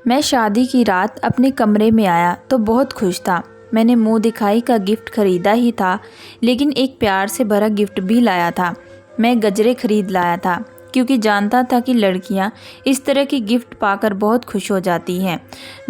मैं शादी की रात अपने कमरे में आया तो बहुत खुश था। मैंने मुंह दिखाई का गिफ्ट खरीदा ही था, लेकिन एक प्यार से भरा गिफ्ट भी लाया था। मैं गजरे खरीद लाया था क्योंकि जानता था कि लड़कियां इस तरह की गिफ्ट पाकर बहुत खुश हो जाती हैं।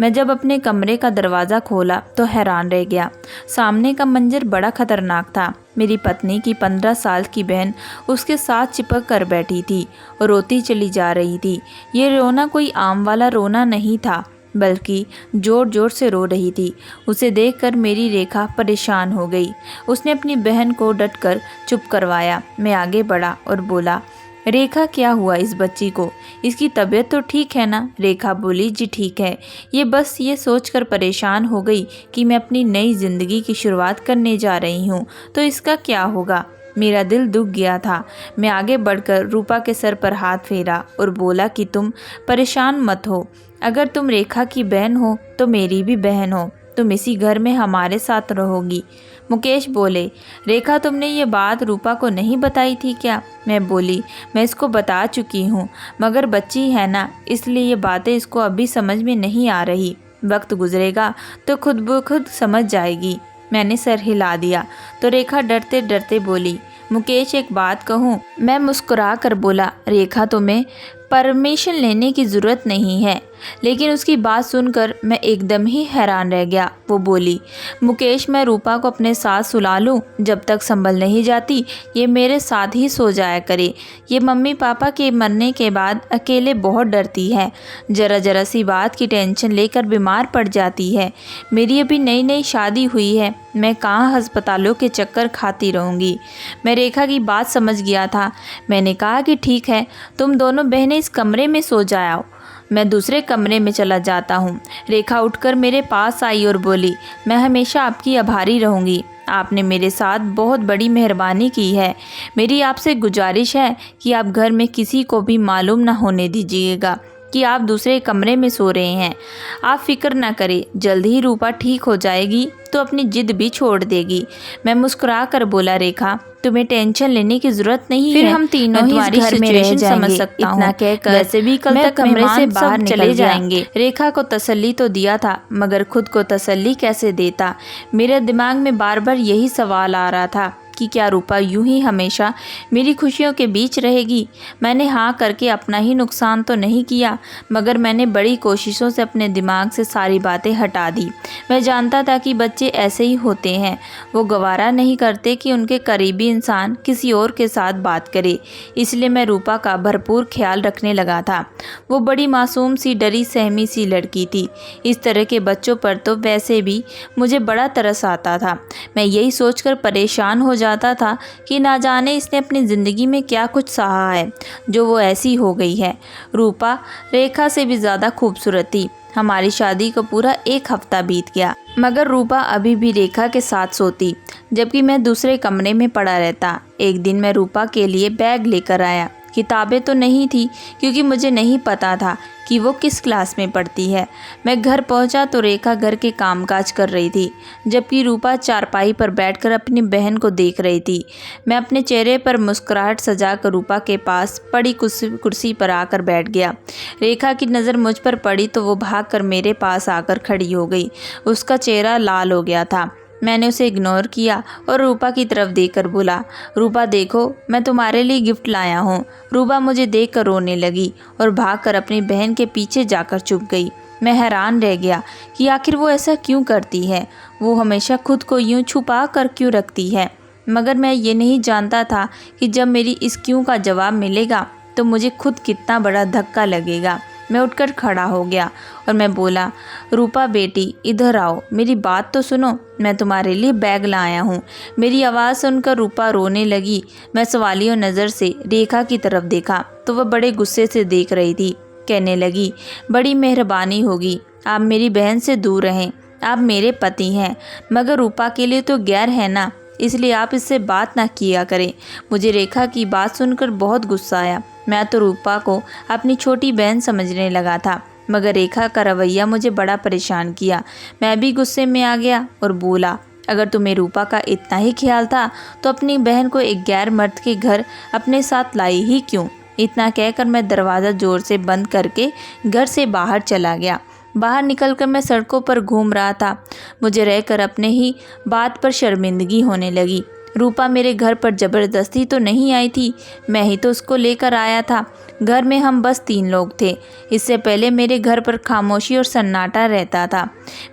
मैं जब अपने कमरे का दरवाज़ा खोला तो हैरान रह गया। सामने का मंजर बड़ा खतरनाक था। मेरी पत्नी की 15 साल की बहन उसके साथ चिपक कर बैठी थी और रोती चली जा रही थी। ये रोना कोई आम वाला रोना नहीं था, बल्कि ज़ोर ज़ोर से रो रही थी। उसे देखकर मेरी रेखा परेशान हो गई। उसने अपनी बहन को डटकर चुप करवाया। मैं आगे बढ़ा और बोला, रेखा क्या हुआ इस बच्ची को? इसकी तबीयत तो ठीक है ना? रेखा बोली, जी ठीक है। ये बस ये सोचकर परेशान हो गई कि मैं अपनी नई ज़िंदगी की शुरुआत करने जा रही हूँ, तो इसका क्या होगा। मेरा दिल दुख गया था। मैं आगे बढ़कर रूपा के सर पर हाथ फेरा और बोला कि तुम परेशान मत हो। अगर तुम रेखा की बहन हो तो मेरी भी बहन हो। तुम इसी घर में हमारे साथ रहोगी। मुकेश बोले, रेखा तुमने ये बात रूपा को नहीं बताई थी क्या? मैं बोली, मैं इसको बता चुकी हूँ, मगर बच्ची है ना, इसलिए ये बातें इसको अभी समझ में नहीं आ रही। वक्त गुजरेगा तो खुद ब खुद समझ जाएगी। मैंने सर हिला दिया तो रेखा डरते डरते बोली, मुकेश एक बात कहूँ? मैं मुस्कुरा कर बोला, रेखा तुम्हें परमिशन लेने की ज़रूरत नहीं है। लेकिन उसकी बात सुनकर मैं एकदम ही हैरान रह गया। वो बोली, मुकेश मैं रूपा को अपने साथ सुला लूँ? जब तक संभल नहीं जाती ये मेरे साथ ही सो जाया करे। ये मम्मी पापा के मरने के बाद अकेले बहुत डरती है। ज़रा ज़रा सी बात की टेंशन लेकर बीमार पड़ जाती है। मेरी अभी नई नई शादी हुई है, मैं कहाँ अस्पतालों के चक्कर खाती रहूँगी। मैं रेखा की बात समझ गया था। मैंने कहा कि ठीक है, तुम दोनों बहनें इस कमरे में सो जाओ, मैं दूसरे कमरे में चला जाता हूँ। रेखा उठकर मेरे पास आई और बोली, मैं हमेशा आपकी आभारी रहूँगी। आपने मेरे साथ बहुत बड़ी मेहरबानी की है। मेरी आपसे गुजारिश है कि आप घर में किसी को भी मालूम ना होने दीजिएगा कि आप दूसरे कमरे में सो रहे हैं। आप फिक्र ना करें, जल्द ही रूपा ठीक हो जाएगी तो अपनी जिद भी छोड़ देगी। मैं मुस्कुरा कर बोला, रेखा तुम्हें टेंशन लेने की जरूरत नहीं है। फिर हम तीनों ही इस घर में रह जाएंगे। समझ सकता हूँ। इतना कहकर वैसे भी कल तक कमरे से बाहर चले जाएंगे। रेखा को तसल्ली तो दिया था, मगर खुद को तसल्ली कैसे देता। मेरे दिमाग में बार बार यही सवाल आ रहा था कि क्या रूपा यूं ही हमेशा मेरी खुशियों के बीच रहेगी। मैंने हाँ करके अपना ही नुकसान तो नहीं किया, मगर मैंने बड़ी कोशिशों से अपने दिमाग से सारी बातें हटा दी। मैं जानता था कि बच्चे ऐसे ही होते हैं, वो गवारा नहीं करते कि उनके करीबी इंसान किसी और के साथ बात करे। इसलिए मैं रूपा का भरपूर ख्याल रखने लगा था। वो बड़ी मासूम सी डरी सहमी सी लड़की थी। इस तरह के बच्चों पर तो वैसे भी मुझे बड़ा तरस आता था। मैं यही सोचकर परेशान हो जाता था कि ना जाने इसने अपनी ज़िंदगी में क्या कुछ सहा है जो वो ऐसी हो गई है। रूपा रेखा से भी ज़्यादा खूबसूरत थी। हमारी शादी को पूरा 1 हफ्ता बीत गया, मगर रूपा अभी भी रेखा के साथ सोती, जबकि मैं दूसरे कमरे में पड़ा रहता। एक दिन मैं रूपा के लिए बैग लेकर आया। किताबें तो नहीं थी, क्योंकि मुझे नहीं पता था कि वो किस क्लास में पढ़ती है। मैं घर पहुंचा तो रेखा घर के कामकाज कर रही थी, जबकि रूपा चारपाई पर बैठकर अपनी बहन को देख रही थी। मैं अपने चेहरे पर मुस्कुराहट सजाकर रूपा के पास पड़ी कुर्सी पर आकर बैठ गया। रेखा की नज़र मुझ पर पड़ी तो वो भागकर मेरे पास आकर खड़ी हो गई। उसका चेहरा लाल हो गया था। मैंने उसे इग्नोर किया और रूपा की तरफ देखकर बोला, रूपा देखो, मैं तुम्हारे लिए गिफ्ट लाया हूँ। रूपा मुझे देखकर रोने लगी और भागकर अपनी बहन के पीछे जाकर छुप गई। मैं हैरान रह गया कि आखिर वो ऐसा क्यों करती है। वो हमेशा खुद को यूं छुपा कर क्यों रखती है। मगर मैं ये नहीं जानता था कि जब मेरी इस क्यों का जवाब मिलेगा तो मुझे खुद कितना बड़ा धक्का लगेगा। मैं उठकर खड़ा हो गया और मैं बोला, रूपा बेटी इधर आओ, मेरी बात तो सुनो, मैं तुम्हारे लिए बैग लाया हूँ। मेरी आवाज़ सुनकर रूपा रोने लगी। मैं सवालियों नज़र से रेखा की तरफ देखा तो वह बड़े गुस्से से देख रही थी। कहने लगी, बड़ी मेहरबानी होगी, आप मेरी बहन से दूर रहें, आप मेरे पति हैं, मगर रूपा के लिए तो गैर है ना, इसलिए आप इससे बात ना किया करें। मुझे रेखा की बात सुनकर बहुत गुस्सा आया। मैं तो रूपा को अपनी छोटी बहन समझने लगा था, मगर रेखा का रवैया मुझे बड़ा परेशान किया। मैं भी गुस्से में आ गया और बोला, अगर तुम्हें रूपा का इतना ही ख्याल था तो अपनी बहन को एक गैर मर्द के घर अपने साथ लाई ही क्यों। इतना कहकर मैं दरवाज़ा ज़ोर से बंद करके घर से बाहर चला गया। बाहर निकलकर मैं सड़कों पर घूम रहा था। मुझे रहकर अपने ही बात पर शर्मिंदगी होने लगी। रूपा मेरे घर पर ज़बरदस्ती तो नहीं आई थी, मैं ही तो उसको लेकर आया था। घर में हम बस 3 लोग थे। इससे पहले मेरे घर पर खामोशी और सन्नाटा रहता था।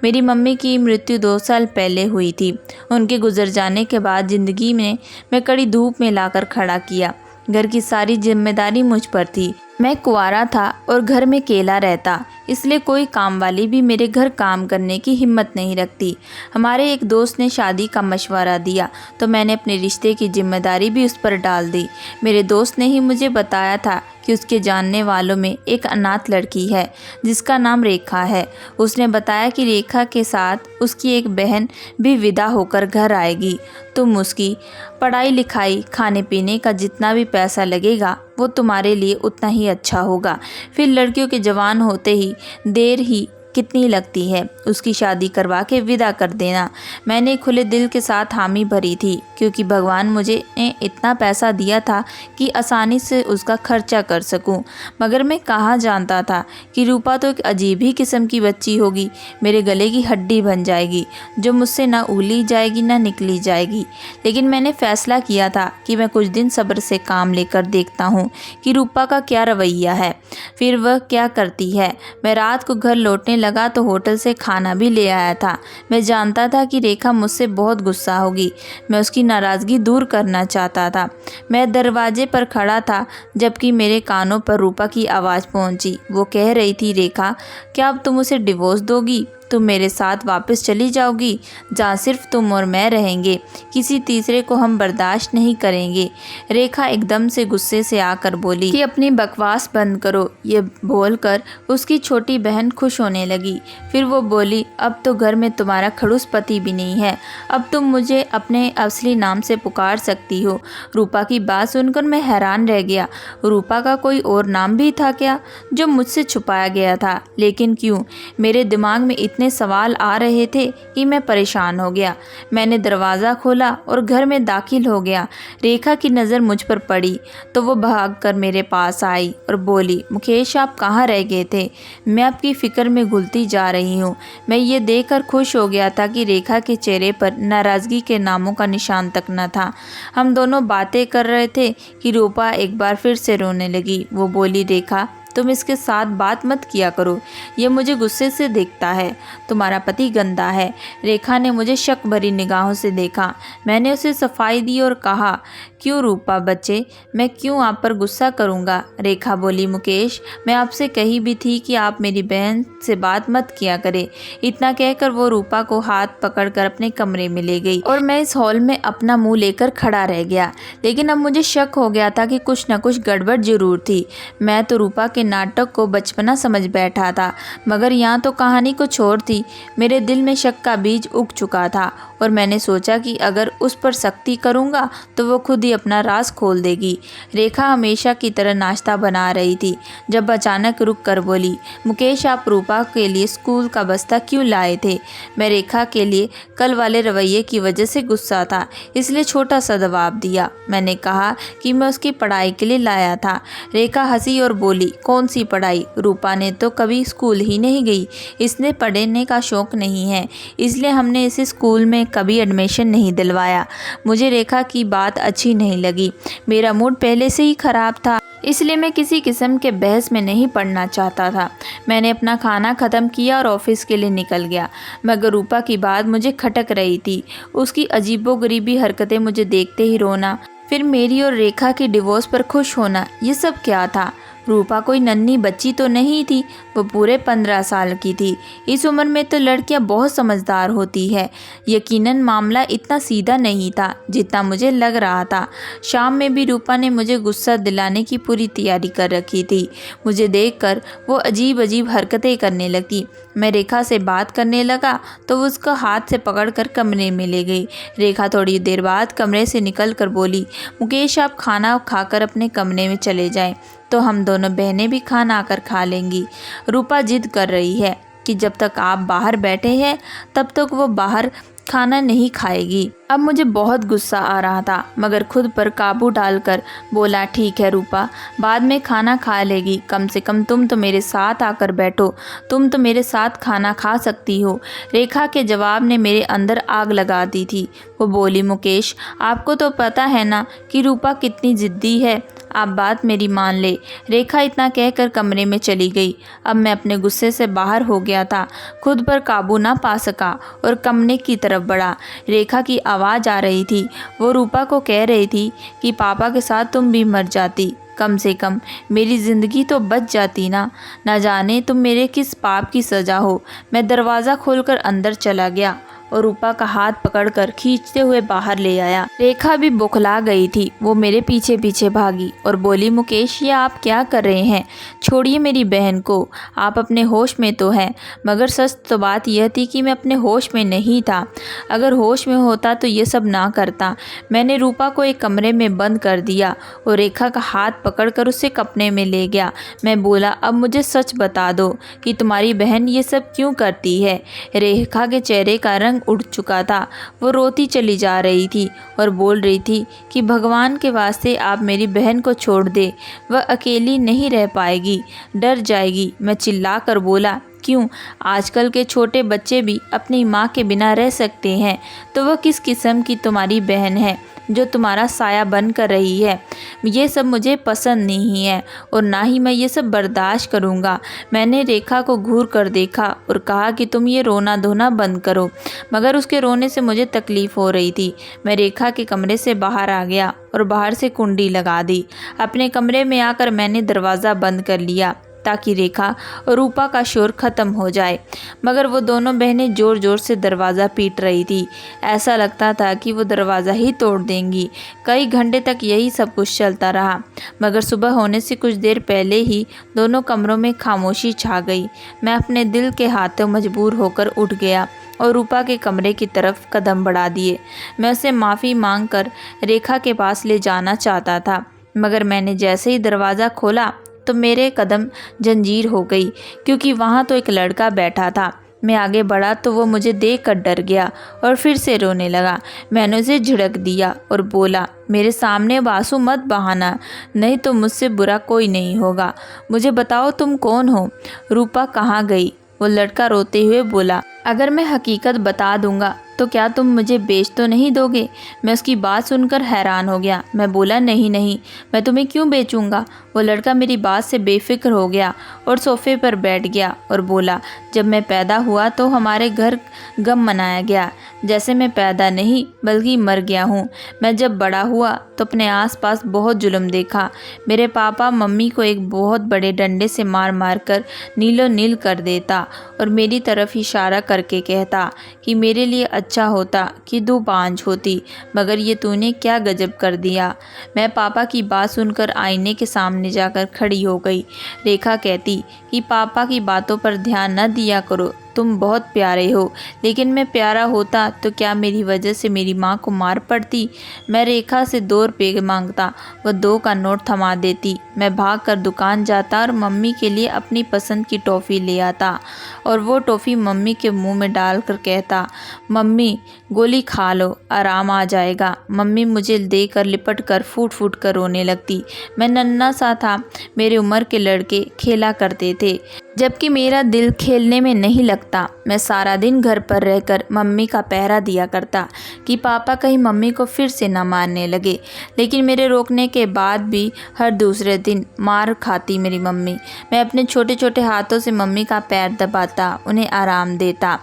मेरी मम्मी की मृत्यु 2 साल पहले हुई थी। उनके गुजर जाने के बाद ज़िंदगी में मैं कड़ी धूप में लाकर खड़ा किया। घर की सारी जिम्मेदारी मुझ पर थी। मैं कुंवारा था और घर में अकेला रहता, इसलिए कोई काम वाली भी मेरे घर काम करने की हिम्मत नहीं रखती। हमारे एक दोस्त ने शादी का मशवरा दिया तो मैंने अपने रिश्ते की जिम्मेदारी भी उस पर डाल दी। मेरे दोस्त ने ही मुझे बताया था कि उसके जानने वालों में एक अनाथ लड़की है जिसका नाम रेखा है। उसने बताया कि रेखा के साथ उसकी एक बहन भी विदा होकर घर आएगी। तुम उसकी पढ़ाई लिखाई खाने पीने का जितना भी पैसा लगेगा वो तुम्हारे लिए उतना ही अच्छा होगा। फिर लड़कियों के जवान होते ही देर ही कितनी लगती है, उसकी शादी करवा के विदा कर देना। मैंने खुले दिल के साथ हामी भरी थी क्योंकि भगवान मुझे ने इतना पैसा दिया था कि आसानी से उसका खर्चा कर सकूं। मगर मैं कहाँ जानता था कि रूपा तो एक अजीब ही किस्म की बच्ची होगी, मेरे गले की हड्डी बन जाएगी जो मुझसे ना उगली जाएगी ना निकली जाएगी। लेकिन मैंने फैसला किया था कि मैं कुछ दिन सब्र से काम लेकर देखता हूँ कि रूपा का क्या रवैया है, फिर वह क्या करती है। मैं रात को घर लौटने लगा तो होटल से खाना भी ले आया था। मैं जानता था कि रेखा मुझसे बहुत गुस्सा होगी। मैं उसकी नाराज़गी दूर करना चाहता था। मैं दरवाजे पर खड़ा था जबकि मेरे कानों पर रूपा की आवाज़ पहुंची। वो कह रही थी, रेखा क्या अब तुम उसे डिवोर्स दोगी? तुम मेरे साथ वापस चली जाओगी जहाँ सिर्फ तुम और मैं रहेंगे, किसी तीसरे को हम बर्दाश्त नहीं करेंगे। रेखा एकदम से गुस्से से आकर बोली कि अपनी बकवास बंद करो। ये बोलकर उसकी छोटी बहन खुश होने लगी। फिर वो बोली, अब तो घर में तुम्हारा खड़ूस पति भी नहीं है, अब तुम मुझे अपने असली नाम से पुकार सकती हो। रूपा की बात सुनकर मैं हैरान रह गया। रूपा का कोई और नाम भी था क्या जो मुझसे छुपाया गया था? लेकिन क्यों? मेरे दिमाग में इतने सवाल आ रहे थे कि मैं परेशान हो गया। मैंने दरवाज़ा खोला और घर में दाखिल हो गया। रेखा की नज़र मुझ पर पड़ी तो वो भागकर मेरे पास आई और बोली, मुकेश आप कहाँ रह गए थे? मैं आपकी फ़िक्र में घुलती जा रही हूँ। मैं ये देखकर खुश हो गया था कि रेखा के चेहरे पर नाराज़गी के नामों का निशान तक न था। हम दोनों बातें कर रहे थे कि रूपा एक बार फिर से रोने लगी। वो बोली, रेखा तुम इसके साथ बात मत किया करो, ये मुझे गुस्से से देखता है। तुम्हारा पति गंदा है। रेखा ने मुझे शक भरी निगाहों से देखा। मैंने उसे सफाई दी और कहा, क्यों रूपा बच्चे, मैं क्यों आप पर गुस्सा करूँगा? रेखा बोली, मुकेश मैं आपसे कही भी थी कि आप मेरी बहन से बात मत किया करें। इतना कहकर वो रूपा को हाथ पकड़कर अपने कमरे में ले गई और मैं इस हॉल में अपना मुंह लेकर खड़ा रह गया। लेकिन अब मुझे शक हो गया था कि कुछ न कुछ गड़बड़ जरूर थी। मैं तो रूपा के नाटक को बचपना समझ बैठा था, मगर यहाँ तो कहानी कुछ और थी। मेरे दिल में शक का बीज उग चुका था और मैंने सोचा कि अगर उस पर सख्ती करूँगा तो वो खुद ही अपना राज खोल देगी। रेखा हमेशा की तरह नाश्ता बना रही थी जब अचानक रुक कर बोली, मुकेश आप रूपा के लिए स्कूल का बस्ता क्यों लाए थे? मैं रेखा के लिए कल वाले रवैये की वजह से गुस्सा था, इसलिए छोटा सा जवाब दिया। मैंने कहा कि मैं उसकी पढ़ाई के लिए लाया था। रेखा हंसी और बोली, कौन सी पढ़ाई? रूपा ने तो कभी स्कूल ही नहीं गई, इसने पढ़ने का शौक़ नहीं है, इसलिए हमने इसे स्कूल में कभी एडमिशन नहीं दिलवाया। मुझे रेखा की बात अच्छी नहीं लगी। मेरा मूड पहले से ही ख़राब था, इसलिए मैं किसी किस्म के बहस में नहीं पड़ना चाहता था। मैंने अपना खाना ख़त्म किया और ऑफिस के लिए निकल गया। मगर रूपा की बात मुझे खटक रही थी। उसकी अजीबोगरीबी हरकतें, मुझे देखते ही रोना, फिर मेरी और रेखा की डिवोर्स पर खुश होना, ये सब क्या था? रूपा कोई नन्ही बच्ची तो नहीं थी, वो पूरे 15 साल की थी। इस उम्र में तो लड़कियां बहुत समझदार होती है। यकीनन मामला इतना सीधा नहीं था जितना मुझे लग रहा था। शाम में भी रूपा ने मुझे गुस्सा दिलाने की पूरी तैयारी कर रखी थी। मुझे देखकर वो अजीब अजीब हरकतें करने लगी। मैं रेखा से बात करने लगा तो वो उसका हाथ से पकड़कर कमरे में ले गई। रेखा थोड़ी देर बाद कमरे से निकल कर बोली, मुकेश आप खाना खाकर अपने कमरे में चले जाएं, तो हम दोनों बहनें भी खाना आकर खा लेंगी। रूपा जिद कर रही है कि जब तक आप बाहर बैठे हैं तब तक वो बाहर खाना नहीं खाएगी। अब मुझे बहुत गुस्सा आ रहा था, मगर खुद पर काबू डालकर बोला, ठीक है रूपा, बाद में खाना खा लेगी, कम से कम तुम तो मेरे साथ आकर बैठो, तुम तो मेरे साथ खाना खा सकती हो। रेखा के जवाब ने मेरे अंदर आग लगा दी थी। वो बोली, मुकेश, आपको तो पता है ना कि रूपा कितनी ज़िद्दी है, आप बात मेरी मान ले। रेखा इतना कहकर कमरे में चली गई। अब मैं अपने गुस्से से बाहर हो गया था, खुद पर काबू ना पा सका और कमरे की तरफ बढ़ा। रेखा की आवाज़ आ रही थी, वो रूपा को कह रही थी कि पापा के साथ तुम भी मर जाती, कम से कम मेरी ज़िंदगी तो बच जाती ना। ना जाने तुम मेरे किस पाप की सज़ा हो। मैं दरवाज़ा खोलकर अंदर चला गया और रूपा का हाथ पकड़कर खींचते हुए बाहर ले आया। रेखा भी बौखला गई थी, वो मेरे पीछे पीछे भागी और बोली, मुकेश, ये आप क्या कर रहे हैं? छोड़िए मेरी बहन को, आप अपने होश में तो हैं। मगर सच तो बात यह थी कि मैं अपने होश में नहीं था। अगर होश में होता तो ये सब ना करता। मैंने रूपा को एक कमरे में बंद कर दिया और रेखा का हाथ पकड़कर उसे कपड़े में ले गया। मैं बोला, अब मुझे सच बता दो कि तुम्हारी बहन ये सब क्यों करती है? रेखा के चेहरे का रंग उड़ चुका था, वो रोती चली जा रही थी और बोल रही थी कि भगवान के वास्ते आप मेरी बहन को छोड़ दे, वह अकेली नहीं रह पाएगी, डर जाएगी। मैं चिल्लाकर बोला, क्यों? आजकल के छोटे बच्चे भी अपनी माँ के बिना रह सकते हैं, तो वह किस किस्म की तुम्हारी बहन है जो तुम्हारा साया बन कर रही है? ये सब मुझे पसंद नहीं है और ना ही मैं ये सब बर्दाश्त करूँगा। मैंने रेखा को घूर कर देखा और कहा कि तुम ये रोना धोना बंद करो, मगर उसके रोने से मुझे तकलीफ़ हो रही थी। मैं रेखा के कमरे से बाहर आ गया और बाहर से कुंडी लगा दी। अपने कमरे में आकर मैंने दरवाज़ा बंद कर लिया ताकि रेखा और रूपा का शोर ख़त्म हो जाए, मगर वो दोनों बहनें ज़ोर ज़ोर से दरवाज़ा पीट रही थी। ऐसा लगता था कि वो दरवाज़ा ही तोड़ देंगी। कई घंटे तक यही सब कुछ चलता रहा, मगर सुबह होने से कुछ देर पहले ही दोनों कमरों में खामोशी छा गई। मैं अपने दिल के हाथों मजबूर होकर उठ गया और रूपा के कमरे की तरफ कदम बढ़ा दिए। मैं उसे माफ़ी मांग कर रेखा के पास ले जाना चाहता था, मगर मैंने जैसे ही दरवाज़ा खोला तो मेरे कदम जंजीर हो गई, क्योंकि वहाँ तो एक लड़का बैठा था। मैं आगे बढ़ा तो वो मुझे देखकर डर गया और फिर से रोने लगा। मैंने उसे झिड़क दिया और बोला, मेरे सामने आंसू मत बहाना, नहीं तो मुझसे बुरा कोई नहीं होगा। मुझे बताओ तुम कौन हो? रूपा कहाँ गई? वो लड़का रोते हुए बोला, अगर मैं हकीकत बता दूंगा तो क्या तुम मुझे बेच तो नहीं दोगे? मैं उसकी बात सुनकर हैरान हो गया। मैं बोला, नहीं नहीं, मैं तुम्हें क्यों बेचूंगा? वो लड़का मेरी बात से बेफिक्र हो गया और सोफे पर बैठ गया और बोला, जब मैं पैदा हुआ तो हमारे घर गम मनाया गया, जैसे मैं पैदा नहीं बल्कि मर गया हूँ। मैं जब बड़ा हुआ तो अपने आसपास बहुत जुल्म देखा। मेरे पापा मम्मी को एक बहुत बड़े डंडे से मार मार कर नीलो नील कर देता और मेरी तरफ इशारा करके कहता कि मेरे लिए अच्छा होता कि तू बांझ होती, मगर ये तूने क्या गजब कर दिया। मैं पापा की बात सुनकर आईने के सामने जाकर खड़ी हो गई। रेखा कहती कि पापा की बातों पर ध्यान न दिया करो, तुम बहुत प्यारे हो। लेकिन मैं प्यारा होता तो क्या मेरी वजह से मेरी माँ को मार पड़ती? मैं रेखा से 2 रुपये मांगता, वह 2 का नोट थमा देती। मैं भागकर दुकान जाता और मम्मी के लिए अपनी पसंद की टॉफ़ी ले आता और वो टॉफ़ी मम्मी के मुंह में डालकर कहता, मम्मी गोली खा लो, आराम आ जाएगा। मम्मी मुझे देकर लिपट कर फूट फूट कर रोने लगती। मैं नन्हा सा था, मेरे उम्र के लड़के खेला करते थे, जबकि मेरा दिल खेलने में नहीं लगता। मैं सारा दिन घर पर रहकर मम्मी का पहरा दिया करता कि पापा कहीं मम्मी को फिर से न मारने लगे। लेकिन मेरे रोकने के बाद भी हर दूसरे दिन मार खाती मेरी मम्मी। मैं अपने छोटे छोटे हाथों से मम्मी का पैर दबाता, उन्हें आराम देता,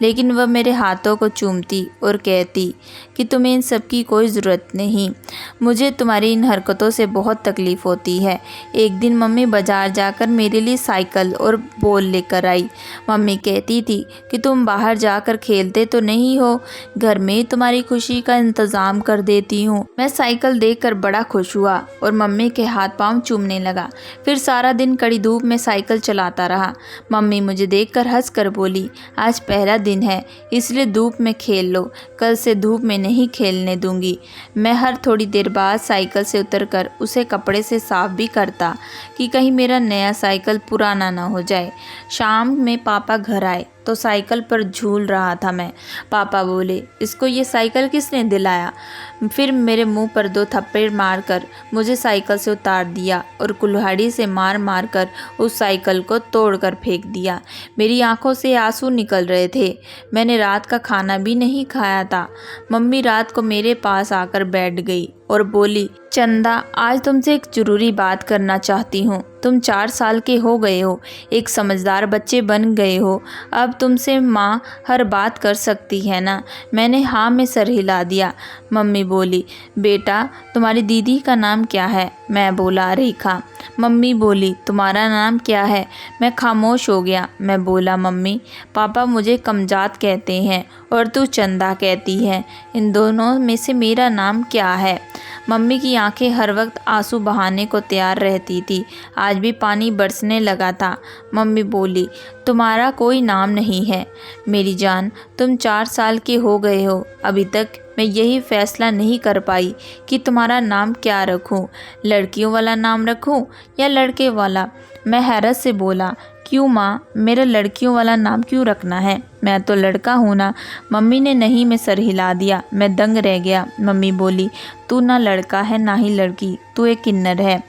लेकिन वह मेरे हाथों को चूमती और कहती कि तुम्हें इन सब की कोई ज़रूरत नहीं, मुझे तुम्हारी इन हरकतों से बहुत तकलीफ़ होती है। एक दिन मम्मी बाज़ार जाकर मेरे लिए साइकिल और बॉल लेकर आई। मम्मी कहती थी कि तुम बाहर जाकर खेलते तो नहीं हो, घर में ही तुम्हारी खुशी का इंतज़ाम कर देती हूँ। मैं साइकिल देखकर बड़ा खुश हुआ और मम्मी के हाथ पांव चूमने लगा। फिर सारा दिन कड़ी धूप में साइकिल चलाता रहा। मम्मी मुझे देखकर हंसकर बोली, आज पहला दिन है इसलिए धूप में खेल लो, कल से धूप में नहीं खेलने दूंगी। मैं हर थोड़ी देर बाद साइकिल से उतरकर उसे कपड़े से साफ भी करता कि कहीं मेरा नया साइकिल पुराना ना हो जाए। शाम में पापा घर आए तो साइकिल पर झूल रहा था मैं। पापा बोले, इसको ये साइकिल किसने दिलाया? फिर मेरे मुंह पर 2 थप्पड़ मारकर मुझे साइकिल से उतार दिया और कुल्हाड़ी से मार मार कर उस साइकिल को तोड़कर फेंक दिया। मेरी आंखों से आंसू निकल रहे थे। मैंने रात का खाना भी नहीं खाया था। मम्मी रात को मेरे पास आकर बैठ गई और बोली, चंदा, आज तुमसे एक ज़रूरी बात करना चाहती हूँ। तुम 4 साल के हो गए हो, एक समझदार बच्चे बन गए हो, अब तुमसे माँ हर बात कर सकती है ना? मैंने हाँ में सर हिला दिया। मम्मी बोली, बेटा तुम्हारी दीदी का नाम क्या है? मैं बोला, रेखा। मम्मी बोली, तुम्हारा नाम क्या है? मैं खामोश हो गया। मैं बोला, मम्मी पापा मुझे कमजात कहते हैं और तू चंदा कहती है, इन दोनों में से मेरा नाम क्या है? मम्मी की आंखें हर वक्त आंसू बहाने को तैयार रहती थी। आज भी पानी बरसने लगा था। मम्मी बोली, तुम्हारा कोई नाम नहीं है मेरी जान। तुम 4 साल के हो गए हो, अभी तक मैं यही फैसला नहीं कर पाई कि तुम्हारा नाम क्या रखूं, लड़कियों वाला नाम रखूं या लड़के वाला। मैं हैरत से बोला, क्यों माँ, मेरा लड़कियों वाला नाम क्यों रखना है? मैं तो लड़का हूँ ना। मम्मी ने नहीं में सर हिला दिया। मैं दंग रह गया। मम्मी बोली, तू ना लड़का है ना ही लड़की, तू एक किन्नर है।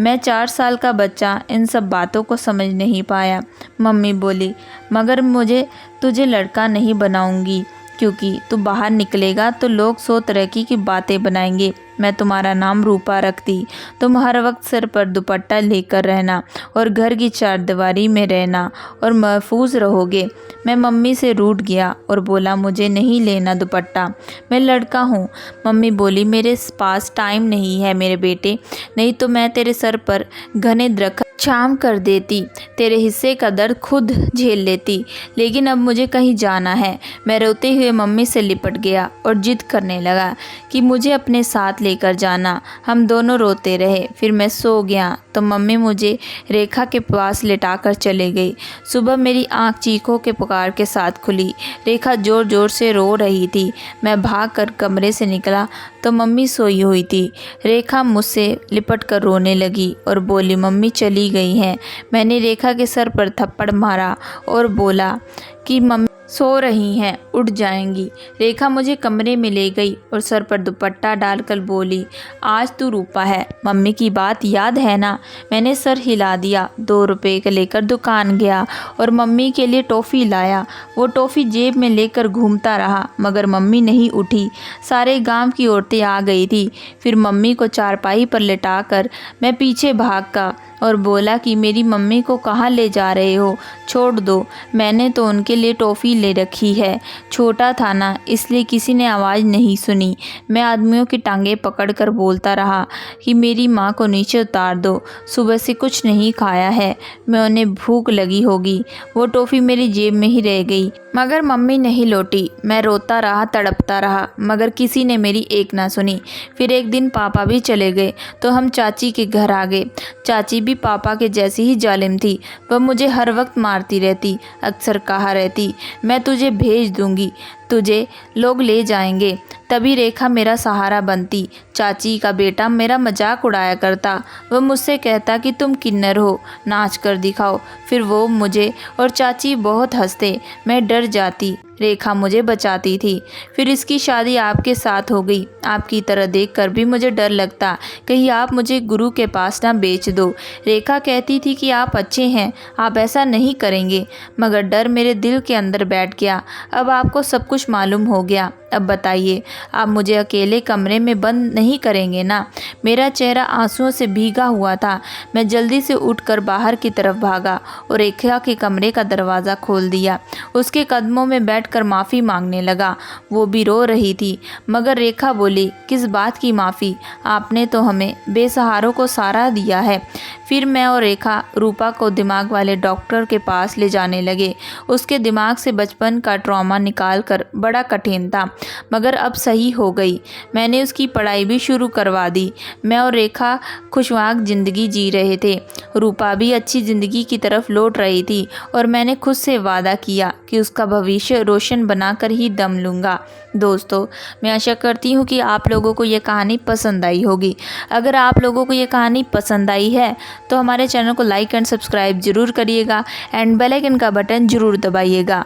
मैं 4 साल का बच्चा इन सब बातों को समझ नहीं पाया। मम्मी बोली, मगर मुझे तुझे लड़का नहीं बनाऊंगी, क्योंकि तू बाहर निकलेगा तो लोग 100 तरह की बातें बनाएंगे। मैं तुम्हारा नाम रूपा रखती। तुम हर वक्त सर पर दुपट्टा लेकर रहना और घर की चारदीवारी में रहना और महफूज रहोगे। मैं मम्मी से रूठ गया और बोला, मुझे नहीं लेना दुपट्टा, मैं लड़का हूँ। मम्मी बोली, मेरे पास टाइम नहीं है मेरे बेटे, नहीं तो मैं तेरे सर पर घने दरख्त छाम कर देती, तेरे हिस्से का दर्द खुद झेल लेती, लेकिन अब मुझे कहीं जाना है। मैं रोते हुए मम्मी से लिपट गया और जिद करने लगा कि मुझे अपने साथ लेकर जाना। हम दोनों रोते रहे। फिर मैं सो गया तो मम्मी मुझे रेखा के पास लेटाकर चले गई। सुबह मेरी आंख चीखों के पुकार के साथ खुली। रेखा ज़ोर ज़ोर से रो रही थी। मैं भागकर कमरे से निकला तो मम्मी सोई हुई थी। रेखा मुझसे लिपट कर रोने लगी और बोली, मम्मी चली गई हैं। मैंने रेखा के सर पर थप्पड़ मारा और बोला कि मम्मी सो रही हैं, उठ जाएंगी। रेखा मुझे कमरे में ले गई और सर पर दुपट्टा डालकर बोली, आज तू रूपा है, मम्मी की बात याद है ना? मैंने सर हिला दिया। 2 रुपये के लेकर दुकान गया और मम्मी के लिए टॉफ़ी लाया। वो टॉफ़ी जेब में लेकर घूमता रहा, मगर मम्मी नहीं उठी। सारे गांव की औरतें आ गई थी। फिर मम्मी को चारपाई पर लेटाकर मैं पीछे भागा और बोला कि मेरी मम्मी को कहाँ ले जा रहे हो? छोड़ दो, मैंने तो उनके लिए टॉफ़ी ले रखी है। छोटा था ना, इसलिए किसी ने आवाज़ नहीं सुनी। मैं आदमियों की टांगें पकड़कर बोलता रहा कि मेरी माँ को नीचे उतार दो, सुबह से कुछ नहीं खाया है, मैं उन्हें भूख लगी होगी। वो टॉफ़ी मेरी जेब में ही रह गई, मगर मम्मी नहीं लौटी। मैं रोता रहा, तड़पता रहा, मगर किसी ने मेरी एक ना सुनी। फिर एक दिन पापा भी चले गए तो हम चाची के घर आ गए। चाची भी पापा के जैसी ही जालिम थी। वह मुझे हर वक्त मारती रहती, अक्सर कहा रहती, मैं तुझे भेज दूंगी, तुझे लोग ले जाएंगे। तभी रेखा मेरा सहारा बनती। चाची का बेटा मेरा मजाक उड़ाया करता। वह मुझसे कहता कि तुम किन्नर हो, नाच कर दिखाओ। फिर वो मुझे और चाची बहुत हंसते। मैं डर जाती। रेखा मुझे बचाती थी। फिर इसकी शादी आपके साथ हो गई। आपकी तरह देखकर भी मुझे डर लगता, कहीं आप मुझे गुरु के पास ना बेच दो। रेखा कहती थी कि आप अच्छे हैं, आप ऐसा नहीं करेंगे, मगर डर मेरे दिल के अंदर बैठ गया। अब आपको सब कुछ मालूम हो गया। अब बताइए, आप मुझे अकेले कमरे में बंद नहीं करेंगे ना? मेरा चेहरा आंसुओं से भीगा हुआ था। मैं जल्दी से उठकर बाहर की तरफ भागा और रेखा के कमरे का दरवाज़ा खोल दिया। उसके कदमों में बैठकर माफ़ी मांगने लगा। वो भी रो रही थी, मगर रेखा बोली, किस बात की माफ़ी? आपने तो हमें बेसहारों को सहारा दिया है। फिर मैं और रेखा रूपा को दिमाग वाले डॉक्टर के पास ले जाने लगे। उसके दिमाग से बचपन का ट्रॉमा निकाल कर बड़ा कठिन था, मगर अब सही हो गई। मैंने उसकी पढ़ाई भी शुरू करवा दी। मैं और रेखा खुशहाल ज़िंदगी जी रहे थे। रूपा भी अच्छी ज़िंदगी की तरफ लौट रही थी और मैंने खुद से वादा किया कि उसका भविष्य रोशन बनाकर ही दम लूँगा। दोस्तों, मैं आशा करती हूँ कि आप लोगों को ये कहानी पसंद आई होगी। अगर आप लोगों को ये कहानी पसंद आई है तो हमारे चैनल को लाइक एंड सब्सक्राइब ज़रूर करिएगा एंड बेल आइकन का बटन ज़रूर दबाइएगा।